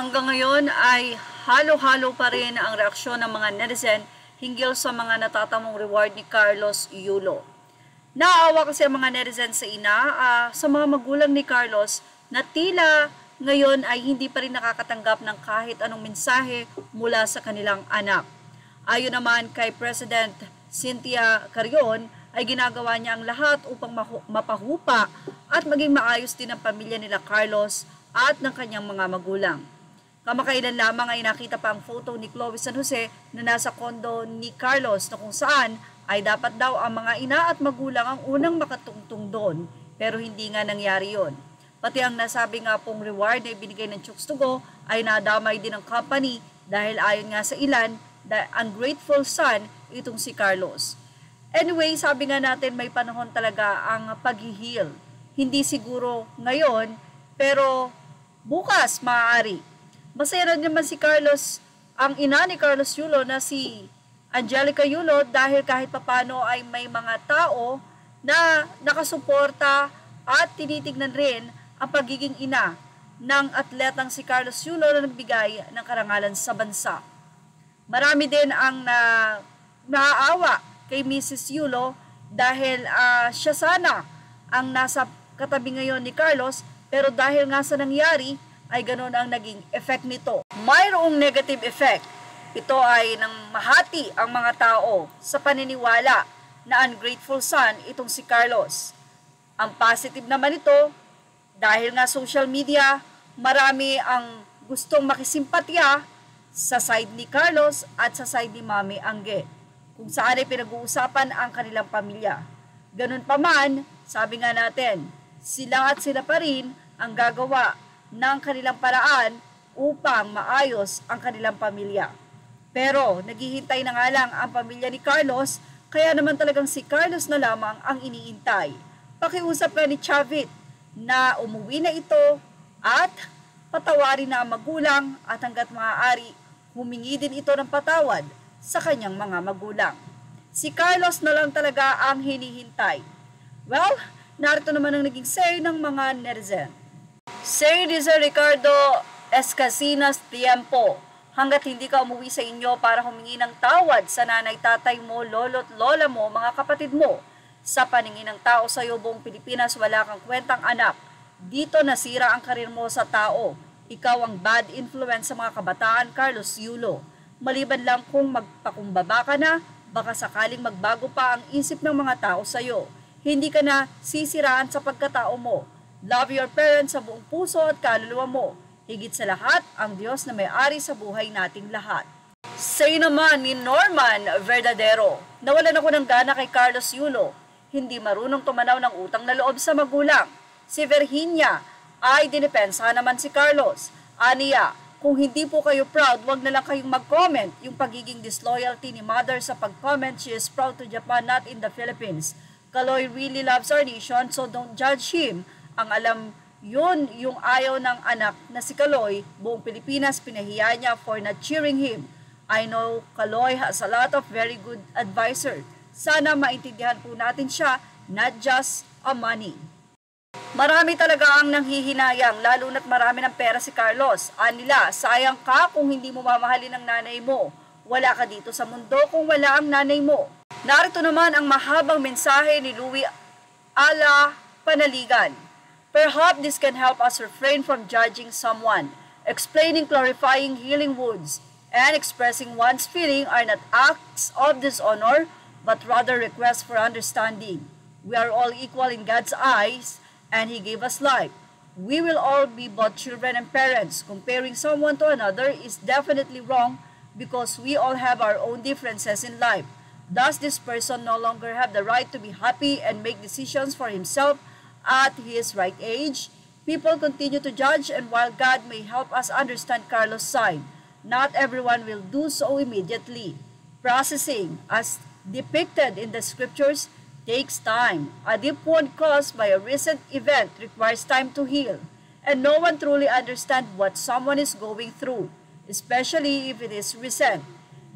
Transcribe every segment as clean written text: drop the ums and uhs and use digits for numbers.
Hanggang ngayon ay halo-halo pa rin ang reaksyon ng mga netizen hinggil sa mga natatamong reward ni Carlos Yulo. Naawa kasi ang mga netizen sa sa mga magulang ni Carlos na tila ngayon ay hindi pa rin nakakatanggap ng kahit anong mensahe mula sa kanilang anak. Ayon naman kay President Cynthia Carrion, ay ginagawa niya ang lahat upang mapahupa at maging maayos din ang pamilya nila Carlos at ng kanyang mga magulang. Kamakailan lamang ay nakita pa ang photo ni Chloe San Jose na nasa kondo ni Carlos na kung saan ay dapat daw ang mga ina at magulang ang unang makatungtong doon, pero hindi nga nangyari yon. Pati ang nasabi nga pong reward na ibinigay ng Chooks to Go ay nadamay din ng company dahil ayon nga sa ilan, ungrateful son itong si Carlos. Anyway, sabi nga natin may panahon talaga ang pag-heal. Hindi siguro ngayon, pero bukas maaari. Masaya na naman si Carlos, ang ina ni Carlos Yulo na si Angelica Yulo dahil kahit papano ay may mga tao na nakasuporta at tinitignan rin ang pagiging ina ng atletang si Carlos Yulo na nagbigay ng karangalan sa bansa. Marami din ang naaawa kay Mrs. Yulo dahil siya sana ang nasa katabi ngayon ni Carlos, pero dahil nga sa nangyari ay ganoon ang naging effect nito. Mayroong negative effect. Ito ay nang mahati ang mga tao sa paniniwala na ungrateful son itong si Carlos. Ang positive naman ito, dahil nga social media, marami ang gustong makisimpatya sa side ni Carlos at sa side ni Mami Angge, kung saan ay pinag-uusapan ang kanilang pamilya. Ganun pa man, sabi nga natin, sila pa rin ang gagawa ng kanilang paraan upang maayos ang kanilang pamilya. Pero naghihintay na nga lang ang pamilya ni Carlos, kaya naman talagang si Carlos na lamang ang iniintay. Pakiusap nga ni Chavit na umuwi na ito at patawarin na ang magulang at hanggat maaari humingi din ito ng patawad sa kanyang mga magulang. Si Carlos na lang talaga ang hinihintay. Well, narito naman ang naging say ng mga netizen. Say ni Sir Ricardo Escasinas Tiempo, hanggat hindi ka umuwi sa inyo para humingi ng tawad sa nanay, tatay mo, lolo't lola mo, mga kapatid mo, sa paningin ng tao sa iyo buong Pilipinas, wala kang kwentang anak. Dito nasira ang karir mo sa tao. Ikaw ang bad influence sa mga kabataan, Carlos Yulo. Maliban lang kung magpakumbaba ka na, baka sakaling magbago pa ang isip ng mga tao sa iyo. Hindi ka na sisiraan sa pagkatao mo. Love your parents sa buong puso at kaluluwa mo. Higit sa lahat, ang Diyos na may-ari sa buhay nating lahat. Say naman ni Norman Verdadero, nawalan ako ng gana kay Carlos Yulo. Hindi marunong tumanaw ng utang na loob sa magulang. Si Virginia ay dinepensa naman si Carlos. Aniya, kung hindi po kayo proud, wag na lang kayong mag-comment. Yung pagiging disloyalty ni mother sa pag-comment, she is proud to Japan, not in the Philippines. Kaloy really loves our nation, so don't judge him. Ang alam yun, yung ayaw ng anak na si Kaloy, buong Pilipinas pinahiya niya for not cheering him. I know Kaloy has a lot of very good advisor. Sana maintindihan po natin siya, not just a money. Marami talaga ang nanghihinayang, lalo na't marami ng pera si Carlos. Anila, sayang ka kung hindi mo mamahalin ang nanay mo. Wala ka dito sa mundo kung wala ang nanay mo. Narito naman ang mahabang mensahe ni Louie Ala Panaligan. Perhaps this can help us refrain from judging someone. Explaining, clarifying, healing wounds, and expressing one's feeling are not acts of dishonor, but rather requests for understanding. We are all equal in God's eyes, and He gave us life. We will all be both children and parents. Comparing someone to another is definitely wrong because we all have our own differences in life. Does this person no longer have the right to be happy and make decisions for himself at his right age? People continue to judge, and while God may help us understand Carlos' side, not everyone will do so immediately. Processing, as depicted in the scriptures, takes time. A deep wound caused by a recent event requires time to heal, and no one truly understands what someone is going through, especially if it is recent.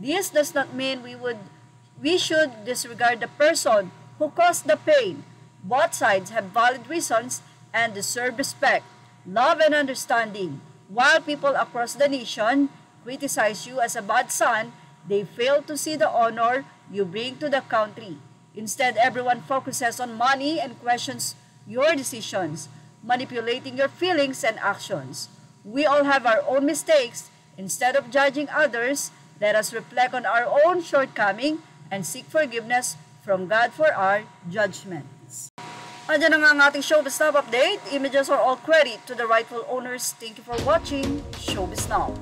This does not mean we should disregard the person who caused the pain. Both sides have valid reasons and deserve respect, love, and understanding. While people across the nation criticize you as a bad son, they fail to see the honor you bring to the country. Instead, everyone focuses on money and questions your decisions, manipulating your feelings and actions. We all have our own mistakes. Instead of judging others, let us reflect on our own shortcoming and seek forgiveness from God for our judgments. Andiyan na nga ang ating Showbiz Now update. Images are all credit to the rightful owners. Thank you for watching Showbiz Now.